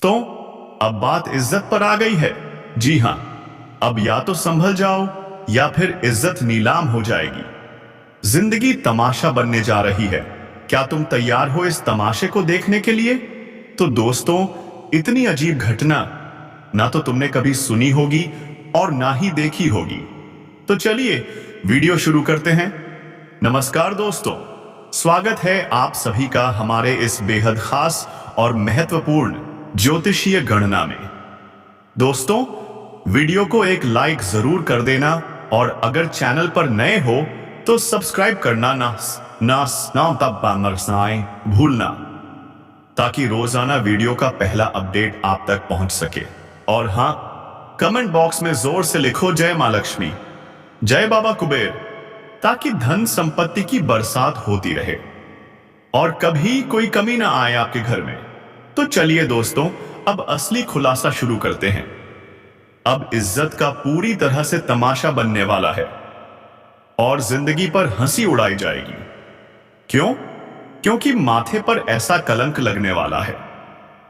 तो अब बात इज्जत पर आ गई है। जी हां, अब या तो संभल जाओ या फिर इज्जत नीलाम हो जाएगी। जिंदगी तमाशा बनने जा रही है। क्या तुम तैयार हो इस तमाशे को देखने के लिए? तो दोस्तों, इतनी अजीब घटना ना तो तुमने कभी सुनी होगी और ना ही देखी होगी। तो चलिए वीडियो शुरू करते हैं। नमस्कार दोस्तों, स्वागत है आप सभी का हमारे इस बेहद खास और महत्वपूर्ण ज्योतिषीय गणना में। दोस्तों, वीडियो को एक लाइक जरूर कर देना और अगर चैनल पर नए हो तो सब्सक्राइब करना ना भूलना, ताकि रोजाना वीडियो का पहला अपडेट आप तक पहुंच सके। और हां, कमेंट बॉक्स में जोर से लिखो जय मां लक्ष्मी, जय बाबा कुबेर, ताकि धन संपत्ति की बरसात होती रहे और कभी कोई कमी ना आए आपके घर में। तो चलिए दोस्तों, अब असली खुलासा शुरू करते हैं। अब इज्जत का पूरी तरह से तमाशा बनने वाला है और जिंदगी पर हंसी उड़ाई जाएगी। क्यों? क्योंकि माथे पर ऐसा कलंक लगने वाला है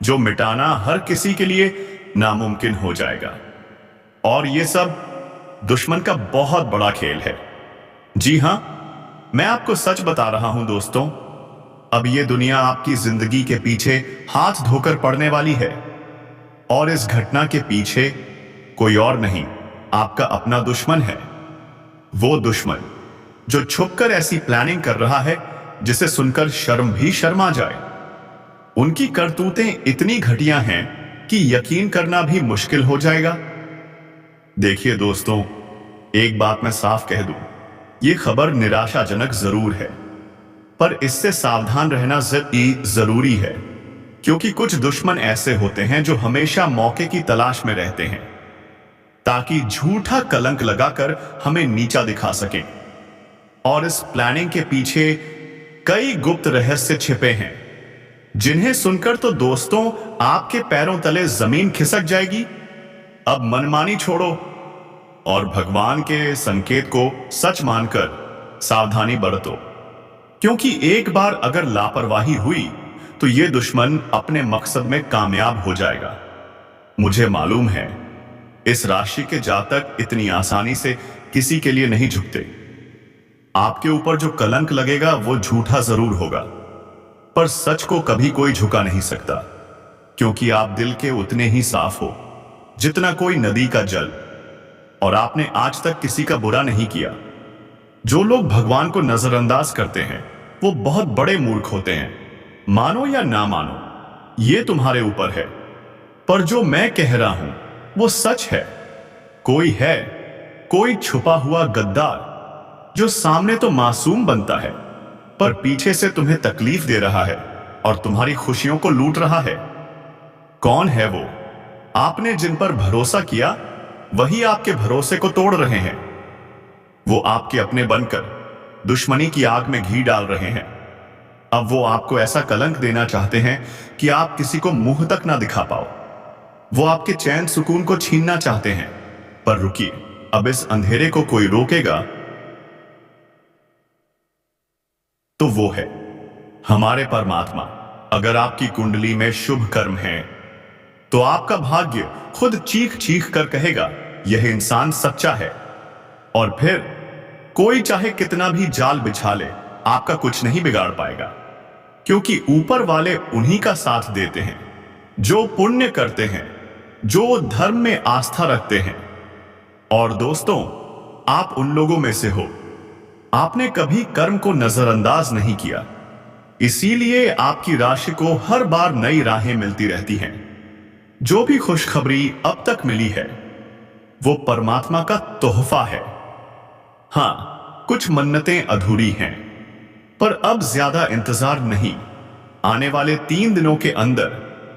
जो मिटाना हर किसी के लिए नामुमकिन हो जाएगा। और यह सब दुश्मन का बहुत बड़ा खेल है। जी हां, मैं आपको सच बता रहा हूं दोस्तों, अब यह दुनिया आपकी जिंदगी के पीछे हाथ धोकर पड़ने वाली है। और इस घटना के पीछे कोई और नहीं, आपका अपना दुश्मन है। वो दुश्मन जो छुपकर ऐसी प्लानिंग कर रहा है जिसे सुनकर शर्म भी शर्मा जाए। उनकी करतूतें इतनी घटिया हैं कि यकीन करना भी मुश्किल हो जाएगा। देखिए दोस्तों, एक बात मैं साफ कह दूं, यह खबर निराशाजनक जरूर है, पर इससे सावधान रहना जरूरी है, क्योंकि कुछ दुश्मन ऐसे होते हैं जो हमेशा मौके की तलाश में रहते हैं ताकि झूठा कलंक लगाकर हमें नीचा दिखा सकें। और इस प्लानिंग के पीछे कई गुप्त रहस्य छिपे हैं, जिन्हें सुनकर तो दोस्तों आपके पैरों तले जमीन खिसक जाएगी। अब मनमानी छोड़ो और भगवान के संकेत को सच मानकर सावधानी बरतो, क्योंकि एक बार अगर लापरवाही हुई तो यह दुश्मन अपने मकसद में कामयाब हो जाएगा। मुझे मालूम है, इस राशि के जातक इतनी आसानी से किसी के लिए नहीं झुकते। आपके ऊपर जो कलंक लगेगा वो झूठा जरूर होगा, पर सच को कभी कोई झुका नहीं सकता, क्योंकि आप दिल के उतने ही साफ हो जितना कोई नदी का जल। और आपने आज तक किसी का बुरा नहीं किया। जो लोग भगवान को नजरअंदाज करते हैं वो बहुत बड़े मूर्ख होते हैं। मानो या ना मानो, ये तुम्हारे ऊपर है, पर जो मैं कह रहा हूं वो सच है। कोई छुपा हुआ गद्दार जो सामने तो मासूम बनता है पर पीछे से तुम्हें तकलीफ दे रहा है और तुम्हारी खुशियों को लूट रहा है। कौन है वो? आपने जिन पर भरोसा किया वही आपके भरोसे को तोड़ रहे हैं। वो आपके अपने बनकर दुश्मनी की आग में घी डाल रहे हैं। अब वो आपको ऐसा कलंक देना चाहते हैं कि आप किसी को मुंह तक ना दिखा पाओ। वो आपके चैन सुकून को छीनना चाहते हैं। पर रुकिए, अब इस अंधेरे को कोई रोकेगा तो वो है हमारे परमात्मा। अगर आपकी कुंडली में शुभ कर्म है तो आपका भाग्य खुद चीख चीख कर कहेगा यह इंसान सच्चा है। और फिर कोई चाहे कितना भी जाल बिछा ले, आपका कुछ नहीं बिगाड़ पाएगा, क्योंकि ऊपर वाले उन्हीं का साथ देते हैं जो पुण्य करते हैं, जो धर्म में आस्था रखते हैं। और दोस्तों, आप उन लोगों में से हो। आपने कभी कर्म को नजरअंदाज नहीं किया, इसीलिए आपकी राशि को हर बार नई राहें मिलती रहती हैं। जो भी खुशखबरी अब तक मिली है वो परमात्मा का तोहफा है। हां, कुछ मन्नतें अधूरी हैं, पर अब ज्यादा इंतजार नहीं। आने वाले 3 दिनों के अंदर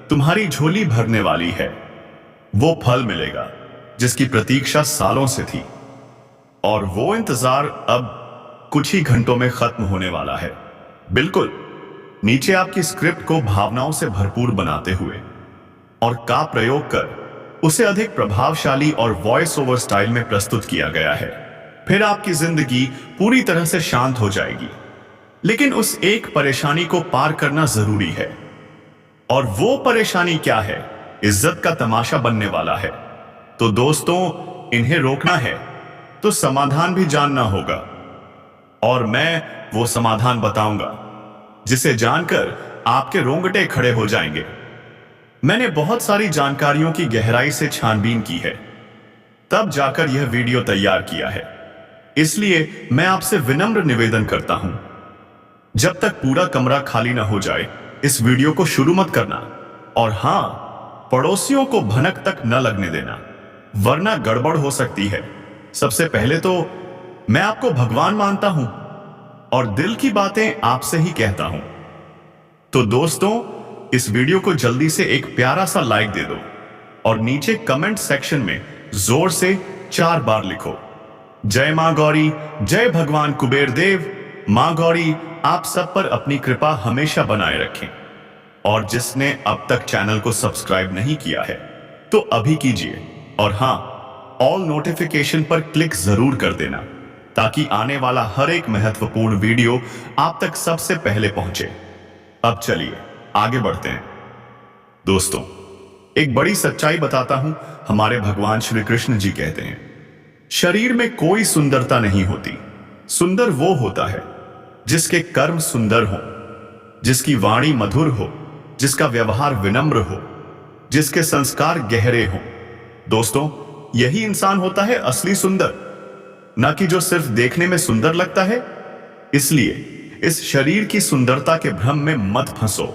तुम्हारी झोली भरने वाली है। वो फल मिलेगा जिसकी प्रतीक्षा सालों से थी, और वो इंतजार अब कुछ ही घंटों में खत्म होने वाला है। बिल्कुल नीचे आपकी स्क्रिप्ट को भावनाओं से भरपूर बनाते हुए और का प्रयोग कर उसे अधिक प्रभावशाली और वॉइस ओवर स्टाइल में प्रस्तुत किया गया है। फिर आपकी जिंदगी पूरी तरह से शांत हो जाएगी। लेकिन उस एक परेशानी को पार करना जरूरी है। और वो परेशानी क्या है, इज्जत का तमाशा बनने वाला है। तो दोस्तों, इन्हें रोकना है तो समाधान भी जानना होगा, और मैं वो समाधान बताऊंगा जिसे जानकर आपके रोंगटे खड़े हो जाएंगे। मैंने बहुत सारी जानकारियों की गहराई से छानबीन की है, तब जाकर यह वीडियो तैयार किया है। इसलिए मैं आपसे विनम्र निवेदन करता हूं, जब तक पूरा कमरा खाली ना हो जाए इस वीडियो को शुरू मत करना। और हां, पड़ोसियों को भनक तक न लगने देना, वरना गड़बड़ हो सकती है। सबसे पहले तो मैं आपको भगवान मानता हूं और दिल की बातें आपसे ही कहता हूं। तो दोस्तों, इस वीडियो को जल्दी से एक प्यारा सा लाइक दे दो और नीचे कमेंट सेक्शन में जोर से 4 बार लिखो, जय मां गौरी, जय भगवान कुबेर देव। मां गौरी आप सब पर अपनी कृपा हमेशा बनाए रखें। और जिसने अब तक चैनल को सब्सक्राइब नहीं किया है तो अभी कीजिए, और हां, ऑल नोटिफिकेशन पर क्लिक जरूर कर देना, ताकि आने वाला हर एक महत्वपूर्ण वीडियो आप तक सबसे पहले पहुंचे। अब चलिए आगे बढ़ते हैं। दोस्तों, एक बड़ी सच्चाई बताता हूं। हमारे भगवान श्री कृष्ण जी कहते हैं, शरीर में कोई सुंदरता नहीं होती, सुंदर वो होता है जिसके कर्म सुंदर हो, जिसकी वाणी मधुर हो, जिसका व्यवहार विनम्र हो, जिसके संस्कार गहरे हो। दोस्तों, यही इंसान होता है असली सुंदर, न कि जो सिर्फ देखने में सुंदर लगता है। इसलिए इस शरीर की सुंदरता के भ्रम में मत फंसो,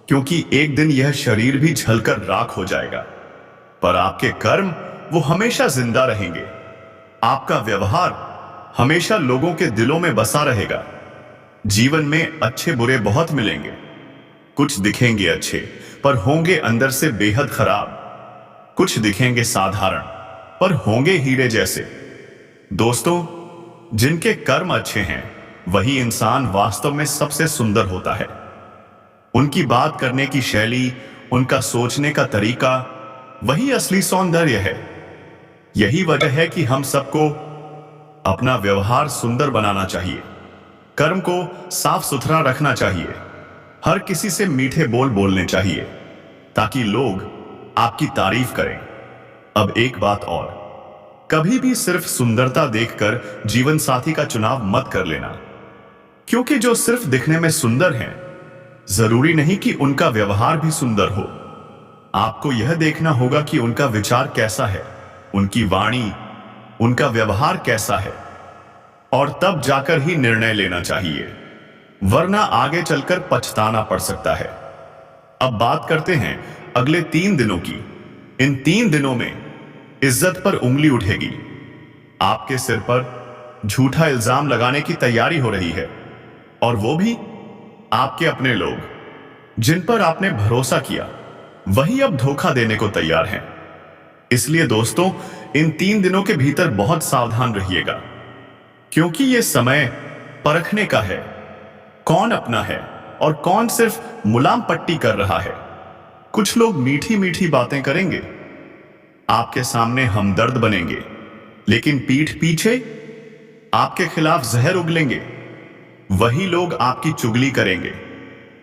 क्योंकि एक दिन यह शरीर भी जलकर राख हो जाएगा, पर आपके कर्म वो हमेशा जिंदा रहेंगे। आपका व्यवहार हमेशा लोगों के दिलों में बसा रहेगा। जीवन में अच्छे बुरे बहुत मिलेंगे, कुछ दिखेंगे अच्छे पर होंगे अंदर से बेहद खराब, कुछ दिखेंगे साधारण पर होंगे हीरे जैसे। दोस्तों, जिनके कर्म अच्छे हैं वही इंसान वास्तव में सबसे सुंदर होता है। उनकी बात करने की शैली, उनका सोचने का तरीका, वही असली सौंदर्य है। यही वजह है कि हम सबको अपना व्यवहार सुंदर बनाना चाहिए, कर्म को साफ सुथरा रखना चाहिए, हर किसी से मीठे बोल बोलने चाहिए, ताकि लोग आपकी तारीफ करें। अब एक बात और, कभी भी सिर्फ सुंदरता देखकर जीवन साथी का चुनाव मत कर लेना, क्योंकि जो सिर्फ दिखने में सुंदर हैं, जरूरी नहीं कि उनका व्यवहार भी सुंदर हो। आपको यह देखना होगा कि उनका विचार कैसा है, उनकी वाणी, उनका व्यवहार कैसा है, और तब जाकर ही निर्णय लेना चाहिए, वरना आगे चलकर पछताना पड़ सकता है। अब बात करते हैं अगले 3 दिनों की। इन 3 दिनों में इज्जत पर उंगली उठेगी। आपके सिर पर झूठा इल्जाम लगाने की तैयारी हो रही है, और वो भी आपके अपने लोग जिन पर आपने भरोसा किया, वही अब धोखा देने को तैयार हैं। इसलिए दोस्तों, इन 3 दिनों के भीतर बहुत सावधान रहिएगा, क्योंकि यह समय परखने का है, कौन अपना है और कौन सिर्फ मुलाम पट्टी कर रहा है। कुछ लोग मीठी मीठी बातें करेंगे, आपके सामने हमदर्द बनेंगे, लेकिन पीठ पीछे आपके खिलाफ जहर उगलेंगे। वही लोग आपकी चुगली करेंगे,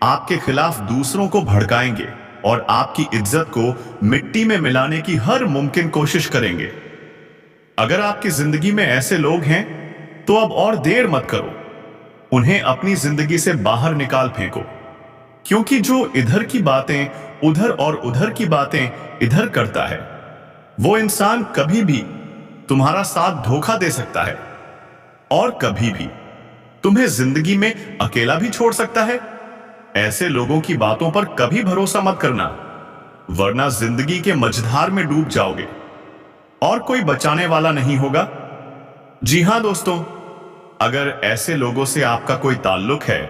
आपके खिलाफ दूसरों को भड़काएंगे और आपकी इज्जत को मिट्टी में मिलाने की हर मुमकिन कोशिश करेंगे। अगर आपकी जिंदगी में ऐसे लोग हैं तो अब और देर मत करो, उन्हें अपनी जिंदगी से बाहर निकाल फेंको, क्योंकि जो इधर की बातें उधर और उधर की बातें इधर करता है, वो इंसान कभी भी तुम्हारा साथ धोखा दे सकता है और कभी भी तुम्हें जिंदगी में अकेला भी छोड़ सकता है। ऐसे लोगों की बातों पर कभी भरोसा मत करना, वरना जिंदगी के मझधार में डूब जाओगे और कोई बचाने वाला नहीं होगा। जी हां दोस्तों, अगर ऐसे लोगों से आपका कोई ताल्लुक है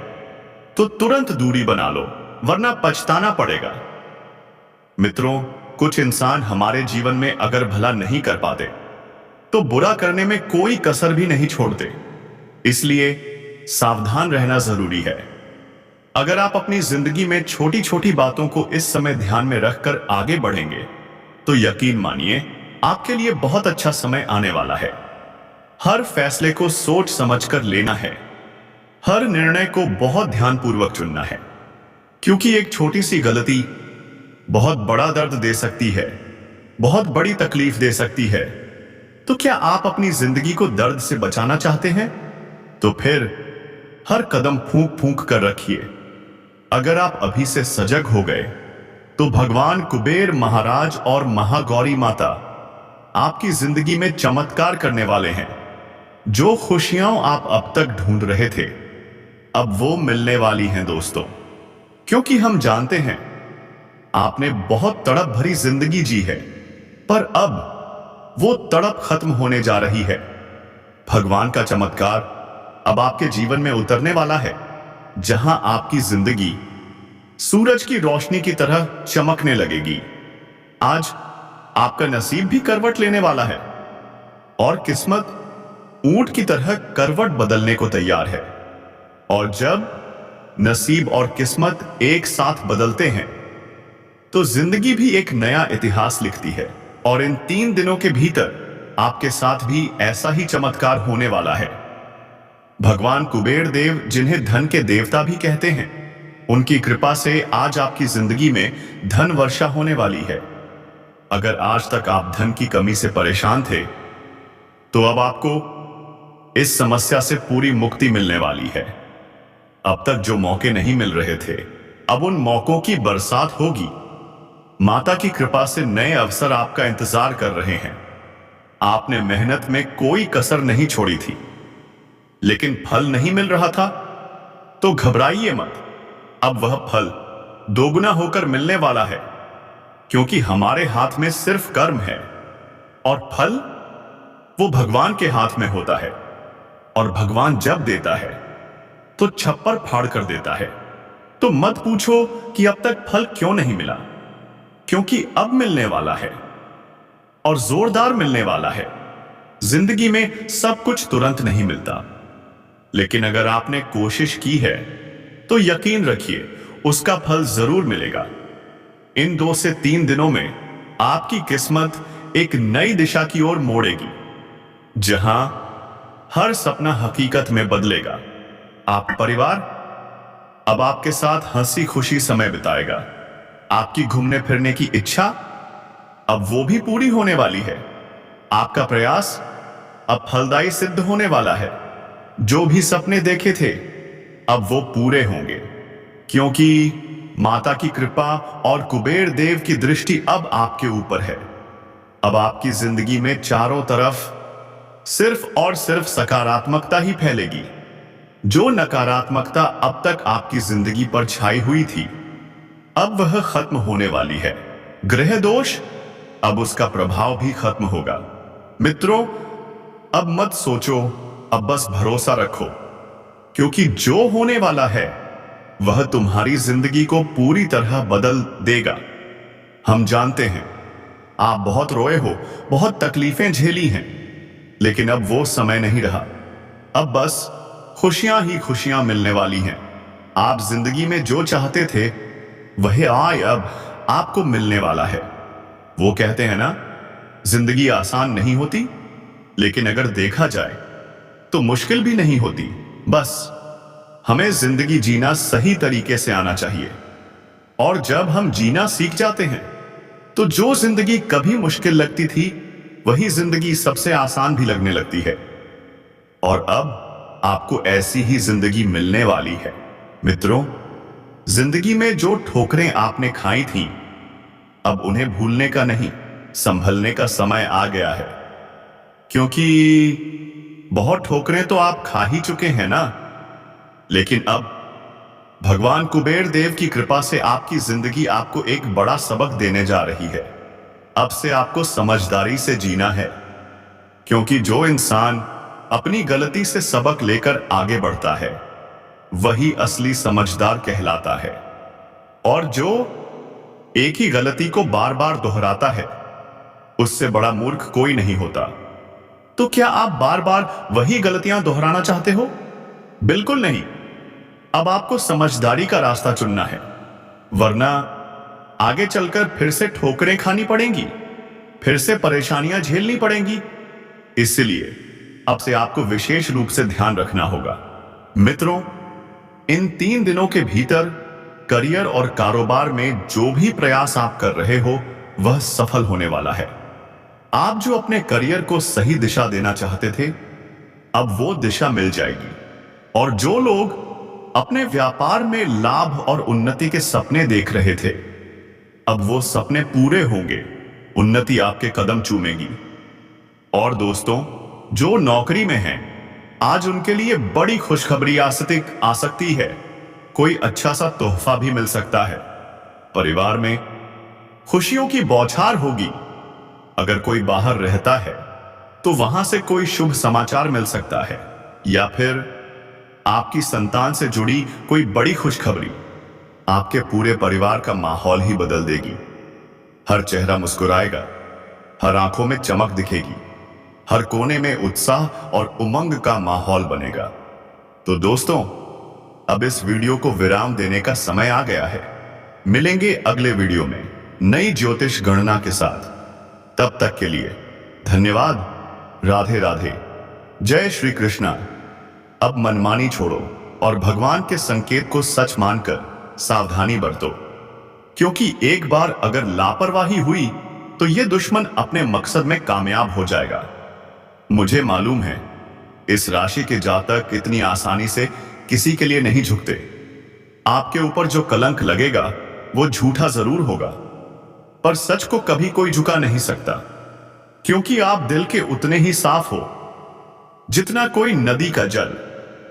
तो तुरंत दूरी बना लो, वरना पछताना पड़ेगा। मित्रों, कुछ इंसान हमारे जीवन में अगर भला नहीं कर पाते तो बुरा करने में कोई कसर भी नहीं छोड़ते। इसलिए सावधान रहना जरूरी है। अगर आप अपनी जिंदगी में छोटी छोटी बातों को इस समय ध्यान में रखकर आगे बढ़ेंगे तो यकीन मानिए आपके लिए बहुत अच्छा समय आने वाला है। हर फैसले को सोच समझकर लेना है, हर निर्णय को बहुत ध्यानपूर्वक चुनना है, क्योंकि एक छोटी सी गलती बहुत बड़ा दर्द दे सकती है, बहुत बड़ी तकलीफ दे सकती है। तो क्या आप अपनी जिंदगी को दर्द से बचाना चाहते हैं? तो फिर हर कदम फूंक फूंक कर रखिए। अगर आप अभी से सजग हो गए तो भगवान कुबेर महाराज और महागौरी माता आपकी जिंदगी में चमत्कार करने वाले हैं। जो खुशियां आप अब तक ढूंढ रहे थे, अब वो मिलने वाली हैं दोस्तों। क्योंकि हम जानते हैं आपने बहुत तड़प भरी जिंदगी जी है, पर अब वो तड़प खत्म होने जा रही है। भगवान का चमत्कार अब आपके जीवन में उतरने वाला है, जहां आपकी जिंदगी सूरज की रोशनी की तरह चमकने लगेगी। आज आपका नसीब भी करवट लेने वाला है और किस्मत ऊंट की तरह करवट बदलने को तैयार है। और जब नसीब और किस्मत एक साथ बदलते हैं तो जिंदगी भी एक नया इतिहास लिखती है। और इन 3 दिनों के भीतर आपके साथ भी ऐसा ही चमत्कार होने वाला है। भगवान कुबेर देव, जिन्हें धन के देवता भी कहते हैं, उनकी कृपा से आज आपकी जिंदगी में धन वर्षा होने वाली है। अगर आज तक आप धन की कमी से परेशान थे, तो अब आपको इस समस्या से पूरी मुक्ति मिलने वाली है। अब तक जो मौके नहीं मिल रहे थे, अब उन मौकों की बरसात होगी। माता की कृपा से नए अवसर आपका इंतजार कर रहे हैं। आपने मेहनत में कोई कसर नहीं छोड़ी थी, लेकिन फल नहीं मिल रहा था, तो घबराइए मत। अब वह फल दोगुना होकर मिलने वाला है, क्योंकि हमारे हाथ में सिर्फ कर्म है और फल वो भगवान के हाथ में होता है। और भगवान जब देता है तो छप्पर फाड़ कर देता है। तो मत पूछो कि अब तक फल क्यों नहीं मिला, क्योंकि अब मिलने वाला है और जोरदार मिलने वाला है। जिंदगी में सब कुछ तुरंत नहीं मिलता, लेकिन अगर आपने कोशिश की है तो यकीन रखिए उसका फल जरूर मिलेगा। इन 2 से 3 दिनों में आपकी किस्मत एक नई दिशा की ओर मोड़ेगी, जहां हर सपना हकीकत में बदलेगा। आप परिवार अब आपके साथ हंसी खुशी समय बिताएगा। आपकी घूमने फिरने की इच्छा अब वो भी पूरी होने वाली है। आपका प्रयास अब फलदायी सिद्ध होने वाला है। जो भी सपने देखे थे अब वो पूरे होंगे, क्योंकि माता की कृपा और कुबेर देव की दृष्टि अब आपके ऊपर है। अब आपकी जिंदगी में चारों तरफ सिर्फ और सिर्फ सकारात्मकता ही फैलेगी। जो नकारात्मकता अब तक आपकी जिंदगी पर छाई हुई थी, अब वह खत्म होने वाली है। ग्रह दोष, अब उसका प्रभाव भी खत्म होगा। मित्रों, अब मत सोचो, अब बस भरोसा रखो, क्योंकि जो होने वाला है वह तुम्हारी जिंदगी को पूरी तरह बदल देगा। हम जानते हैं आप बहुत रोए हो, बहुत तकलीफें झेली हैं, लेकिन अब वो समय नहीं रहा। अब बस खुशियां ही खुशियां मिलने वाली हैं। आप जिंदगी में जो चाहते थे वह आय अब आपको मिलने वाला है। वो कहते हैं ना, जिंदगी आसान नहीं होती, लेकिन अगर देखा जाए तो मुश्किल भी नहीं होती। बस हमें जिंदगी जीना सही तरीके से आना चाहिए। और जब हम जीना सीख जाते हैं तो जो जिंदगी कभी मुश्किल लगती थी, वही जिंदगी सबसे आसान भी लगने लगती है। और अब आपको ऐसी ही जिंदगी मिलने वाली है। मित्रों, जिंदगी में जो ठोकरें आपने खाई थीं, अब उन्हें भूलने का नहीं, संभलने का समय आ गया है। क्योंकि बहुत ठोकरें तो आप खा ही चुके हैं ना। लेकिन अब भगवान कुबेर देव की कृपा से आपकी जिंदगी आपको एक बड़ा सबक देने जा रही है। अब से आपको समझदारी से जीना है, क्योंकि जो इंसान अपनी गलती से सबक लेकर आगे बढ़ता है, वही असली समझदार कहलाता है। और जो एक ही गलती को बार बार दोहराता है, उससे बड़ा मूर्ख कोई नहीं होता। तो क्या आप बार बार वही गलतियां दोहराना चाहते हो? बिल्कुल नहीं। अब आपको समझदारी का रास्ता चुनना है, वरना आगे चलकर फिर से ठोकरें खानी पड़ेंगी, फिर से परेशानियां झेलनी पड़ेंगी। इसलिए अब से आपको विशेष रूप से ध्यान रखना होगा। मित्रों, इन 3 दिनों के भीतर करियर और कारोबार में जो भी प्रयास आप कर रहे हो वह सफल होने वाला है। आप जो अपने करियर को सही दिशा देना चाहते थे, अब वो दिशा मिल जाएगी। और जो लोग अपने व्यापार में लाभ और उन्नति के सपने देख रहे थे, अब वो सपने पूरे होंगे। उन्नति आपके कदम चूमेगी। और दोस्तों, जो नौकरी में हैं, आज उनके लिए बड़ी खुशखबरी आ सकती है। कोई अच्छा सा तोहफा भी मिल सकता है। परिवार में खुशियों की बौछार होगी। अगर कोई बाहर रहता है तो वहां से कोई शुभ समाचार मिल सकता है, या फिर आपकी संतान से जुड़ी कोई बड़ी खुशखबरी आपके पूरे परिवार का माहौल ही बदल देगी। हर चेहरा मुस्कुराएगा, हर आंखों में चमक दिखेगी, हर कोने में उत्साह और उमंग का माहौल बनेगा। तो दोस्तों, अब इस वीडियो को विराम देने का समय आ गया है। मिलेंगे अगले वीडियो में नई ज्योतिष गणना के साथ। तब तक के लिए धन्यवाद। राधे राधे। जय श्री कृष्णा। अब मनमानी छोड़ो और भगवान के संकेत को सच मानकर सावधानी बरतो, क्योंकि एक बार अगर लापरवाही हुई तो यह दुश्मन अपने मकसद में कामयाब हो जाएगा। मुझे मालूम है, इस राशि के जातक इतनी आसानी से किसी के लिए नहीं झुकते। आपके ऊपर जो कलंक लगेगा वो झूठा जरूर होगा, पर सच को कभी कोई झुका नहीं सकता, क्योंकि आप दिल के उतने ही साफ हो जितना कोई नदी का जल,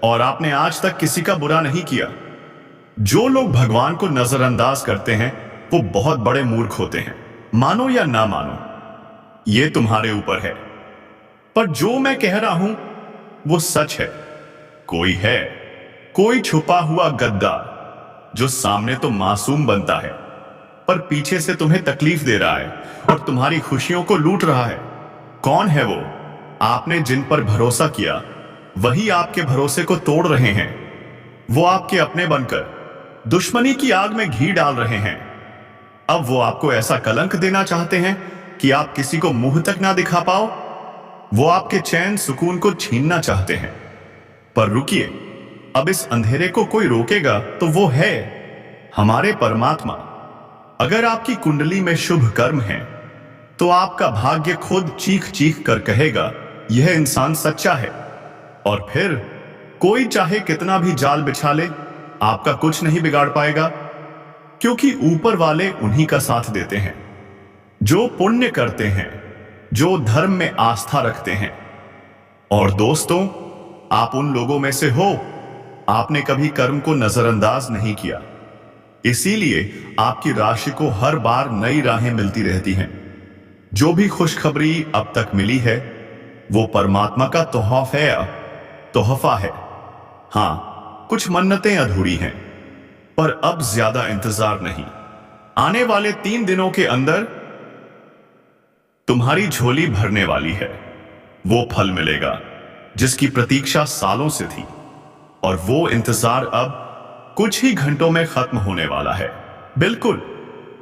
और आपने आज तक किसी का बुरा नहीं किया। जो लोग भगवान को नजरअंदाज करते हैं वो बहुत बड़े मूर्ख होते हैं। मानो या ना मानो, ये तुम्हारे ऊपर है, पर जो मैं कह रहा हूं वो सच है। कोई छुपा हुआ गद्दार जो सामने तो मासूम बनता है, पर पीछे से तुम्हें तकलीफ दे रहा है और तुम्हारी खुशियों को लूट रहा है। कौन है वो? आपने जिन पर भरोसा किया वही आपके भरोसे को तोड़ रहे हैं। वो आपके अपने बनकर दुश्मनी की आग में घी डाल रहे हैं। अब वो आपको ऐसा कलंक देना चाहते हैं कि आप किसी को मुंह तक ना दिखा पाओ। वो आपके चैन सुकून को छीनना चाहते हैं। पर रुकिए, अब इस अंधेरे को कोई रोकेगा तो वो है हमारे परमात्मा। अगर आपकी कुंडली में शुभ कर्म है तो आपका भाग्य खुद चीख चीख कर कहेगा यह इंसान सच्चा है। और फिर कोई चाहे कितना भी जाल बिछा ले, आपका कुछ नहीं बिगाड़ पाएगा, क्योंकि ऊपर वाले उन्हीं का साथ देते हैं जो पुण्य करते हैं, जो धर्म में आस्था रखते हैं। और दोस्तों, आप उन लोगों में से हो, आपने कभी कर्म को नजरअंदाज नहीं किया, इसीलिए आपकी राशि को हर बार नई राहें मिलती रहती हैं। जो भी खुशखबरी अब तक मिली है वो परमात्मा का तोहफा है। हां, कुछ मन्नतें अधूरी हैं, पर अब ज्यादा इंतजार नहीं। आने वाले 3 दिनों के अंदर तुम्हारी झोली भरने वाली है। वो फल मिलेगा जिसकी प्रतीक्षा सालों से थी, और वो इंतजार अब कुछ ही घंटों में खत्म होने वाला है। बिल्कुल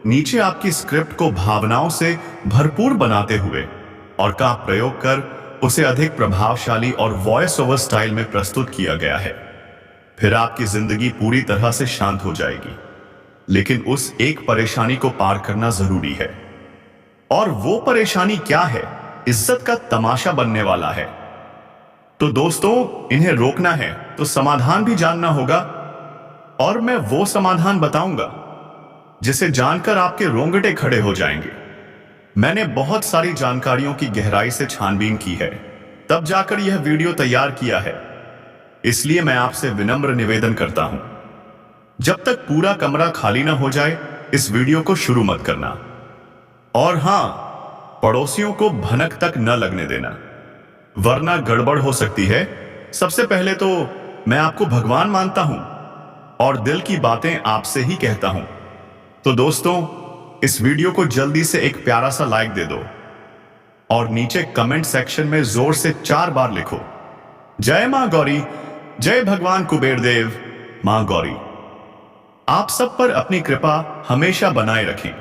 नीचे आपकी स्क्रिप्ट को भावनाओं से भरपूर बनाते हुए और का प्रयोग कर उसे अधिक प्रभावशाली और वॉइस ओवर स्टाइल में प्रस्तुत किया गया है। फिर आपकी जिंदगी पूरी तरह से शांत हो जाएगी। लेकिन उस एक परेशानी को पार करना जरूरी है, और वो परेशानी क्या है? इज्जत का तमाशा बनने वाला है। तो दोस्तों, इन्हें रोकना है तो समाधान भी जानना होगा, और मैं वो समाधान बताऊंगा जिसे जानकर आपके रोंगटे खड़े हो जाएंगे। मैंने बहुत सारी जानकारियों की गहराई से छानबीन की है, तब जाकर यह वीडियो तैयार किया है। इसलिए मैं आपसे विनम्र निवेदन करता हूं, जब तक पूरा कमरा खाली ना हो जाए इस वीडियो को शुरू मत करना। और हां, पड़ोसियों को भनक तक न लगने देना, वरना गड़बड़ हो सकती है। सबसे पहले तो मैं आपको भगवान मानता हूं और दिल की बातें आपसे ही कहता हूं। तो दोस्तों, इस वीडियो को जल्दी से एक प्यारा सा लाइक दे दो और नीचे कमेंट सेक्शन में जोर से 4 बार लिखो, जय मां गौरी, जय भगवान कुबेर देव, मां गौरी। आप सब पर अपनी कृपा हमेशा बनाए रखें।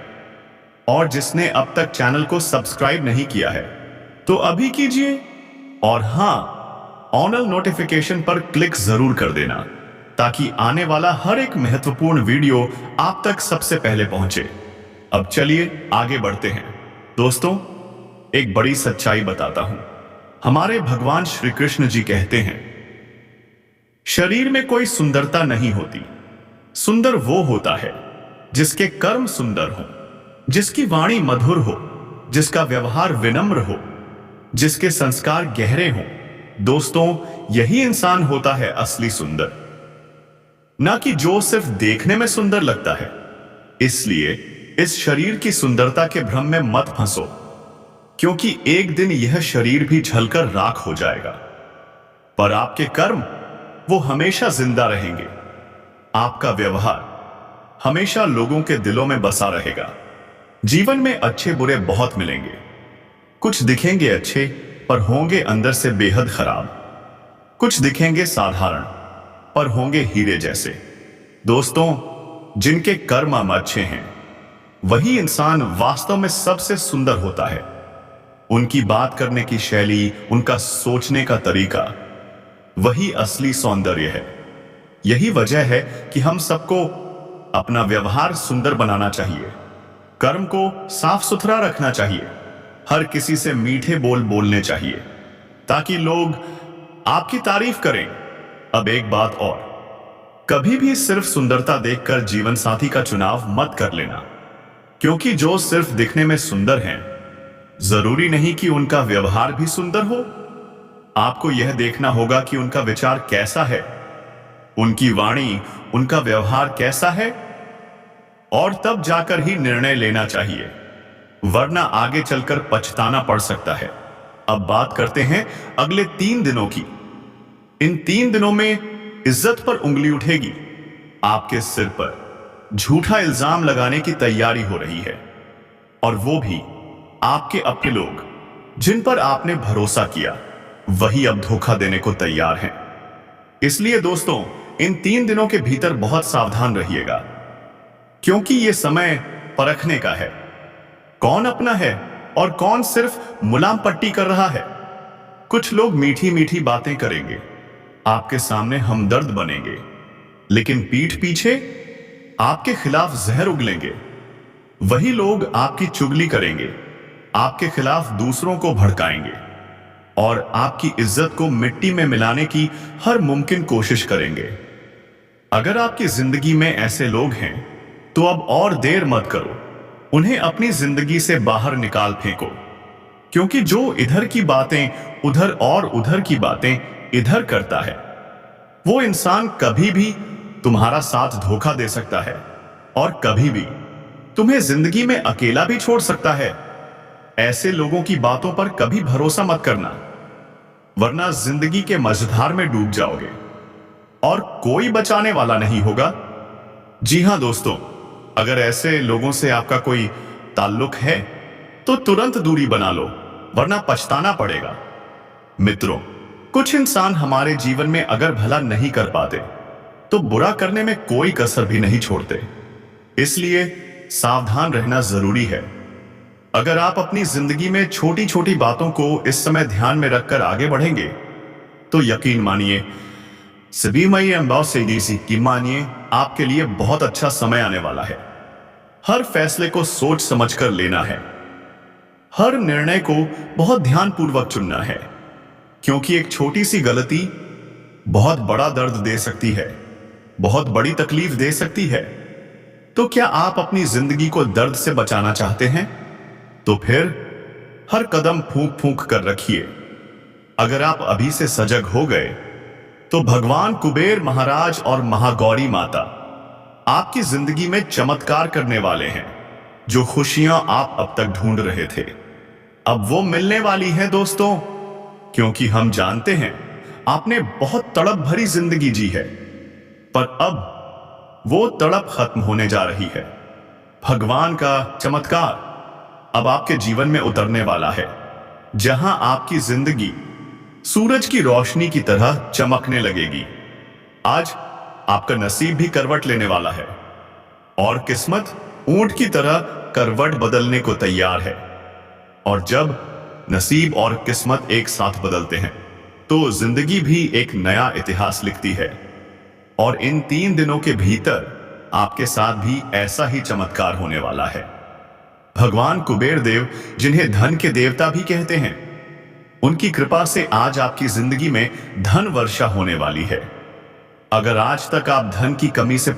और जिसने अब तक चैनल को सब्सक्राइब नहीं किया है तो अभी कीजिए, और हां, ऑल नोटिफिकेशन पर क्लिक जरूर कर देना, ताकि आने वाला हर एक महत्वपूर्ण वीडियो आप तक सबसे पहले पहुंचे। अब चलिए आगे बढ़ते हैं। दोस्तों, एक बड़ी सच्चाई बताता हूं। हमारे भगवान श्री कृष्ण जी कहते हैं, शरीर में कोई सुंदरता नहीं होती। सुंदर वो होता है जिसके कर्म सुंदर हो, जिसकी वाणी मधुर हो, जिसका व्यवहार विनम्र हो, जिसके संस्कार गहरे हों। दोस्तों, यही इंसान होता है असली सुंदर, ना कि जो सिर्फ देखने में सुंदर लगता है। इसलिए इस शरीर की सुंदरता के भ्रम में मत फंसो, क्योंकि एक दिन यह शरीर भी जलकर राख हो जाएगा, पर आपके कर्म वो हमेशा जिंदा रहेंगे। आपका व्यवहार हमेशा लोगों के दिलों में बसा रहेगा। जीवन में अच्छे बुरे बहुत मिलेंगे। कुछ दिखेंगे अच्छे पर होंगे अंदर से बेहद खराब। कुछ दिखेंगे साधारण पर होंगे हीरे जैसे। दोस्तों, जिनके कर्म अच्छे हैं वही इंसान वास्तव में सबसे सुंदर होता है। उनकी बात करने की शैली, उनका सोचने का तरीका, वही असली सौंदर्य है। यही वजह है कि हम सबको अपना व्यवहार सुंदर बनाना चाहिए, कर्म को साफ सुथरा रखना चाहिए, हर किसी से मीठे बोल बोलने चाहिए ताकि लोग आपकी तारीफ करें। अब एक बात और, कभी भी सिर्फ सुंदरता देखकर जीवन साथी का चुनाव मत कर लेना, क्योंकि जो सिर्फ दिखने में सुंदर हैं, जरूरी नहीं कि उनका व्यवहार भी सुंदर हो। आपको यह देखना होगा कि उनका विचार कैसा है, उनकी वाणी, उनका व्यवहार कैसा है, और तब जाकर ही निर्णय लेना चाहिए, वरना आगे चलकर पछताना पड़ सकता है। अब बात करते हैं अगले 3 दिनों की। इन 3 दिनों में इज्जत पर उंगली उठेगी। आपके सिर पर झूठा इल्जाम लगाने की तैयारी हो रही है, और वो भी आपके अपने लोग जिन पर आपने भरोसा किया, वही अब धोखा देने को तैयार हैं। इसलिए दोस्तों, इन 3 दिनों के भीतर बहुत सावधान रहिएगा, क्योंकि यह समय परखने का है, कौन अपना है और कौन सिर्फ मुलाम पट्टी कर रहा है। कुछ लोग मीठी मीठी बातें करेंगे, आपके सामने हमदर्द बनेंगे, लेकिन पीठ पीछे आपके खिलाफ जहर उगलेंगे। वही लोग आपकी चुगली करेंगे, आपके खिलाफ दूसरों को भड़काएंगे और आपकी इज्जत को मिट्टी में मिलाने की हर मुमकिन कोशिश करेंगे। अगर आपकी जिंदगी में ऐसे लोग हैं तो अब और देर मत करो, उन्हें अपनी जिंदगी से बाहर निकाल फेंको, क्योंकि जो इधर की बातें उधर और उधर की बातें इधर करता है, वो इंसान कभी भी तुम्हारा साथ धोखा दे सकता है और कभी भी तुम्हें जिंदगी में अकेला भी छोड़ सकता है। ऐसे लोगों की बातों पर कभी भरोसा मत करना, वरना जिंदगी के मझधार में डूब जाओगे और कोई बचाने वाला नहीं होगा। जी हां दोस्तों, अगर ऐसे लोगों से आपका कोई ताल्लुक है तो तुरंत दूरी बना लो, वरना पछताना पड़ेगा। मित्रों, कुछ इंसान हमारे जीवन में अगर भला नहीं कर पाते तो बुरा करने में कोई कसर भी नहीं छोड़ते। इसलिए सावधान रहना जरूरी है। अगर आप अपनी जिंदगी में छोटी छोटी बातों को इस समय ध्यान में रखकर आगे बढ़ेंगे तो यकीन मानिए, सभी मई अम्बाव से डीसी की मानिए, आपके लिए बहुत अच्छा समय आने वाला है। हर फैसले को सोच समझकर लेना है, हर निर्णय को बहुत ध्यानपूर्वक चुनना है, क्योंकि एक छोटी सी गलती बहुत बड़ा दर्द दे सकती है, बहुत बड़ी तकलीफ दे सकती है। तो क्या आप अपनी जिंदगी को दर्द से बचाना चाहते हैं? तो फिर हर कदम फूंक फूंक कर रखिए। अगर आप अभी से सजग हो गए तो भगवान कुबेर महाराज और महागौरी माता आपकी जिंदगी में चमत्कार करने वाले हैं। जो खुशियां आप अब तक ढूंढ रहे थे, अब वो मिलने वाली है दोस्तों, क्योंकि हम जानते हैं आपने बहुत तड़प भरी जिंदगी जी है, पर अब वो तड़प खत्म होने जा रही है। भगवान का चमत्कार अब आपके जीवन में उतरने वाला है, जहां आपकी जिंदगी सूरज की रोशनी की तरह चमकने लगेगी। आज आपका नसीब भी करवट लेने वाला है और किस्मत ऊंट की तरह करवट बदलने को तैयार है। और जब नसीब और किस्मत एक साथ बदलते हैं तो जिंदगी भी एक नया इतिहास लिखती है। और इन 3 दिनों के भीतर आपके साथ भी ऐसा ही चमत्कार होने वाला है। भगवान कुबेर देव, जिन्हें धन के देवता भी कहते हैं, उनकी कृपा से आज आपकी जिंदगी में धन वर्षा होने वाली है। अगर आज तक आप धन की कमी से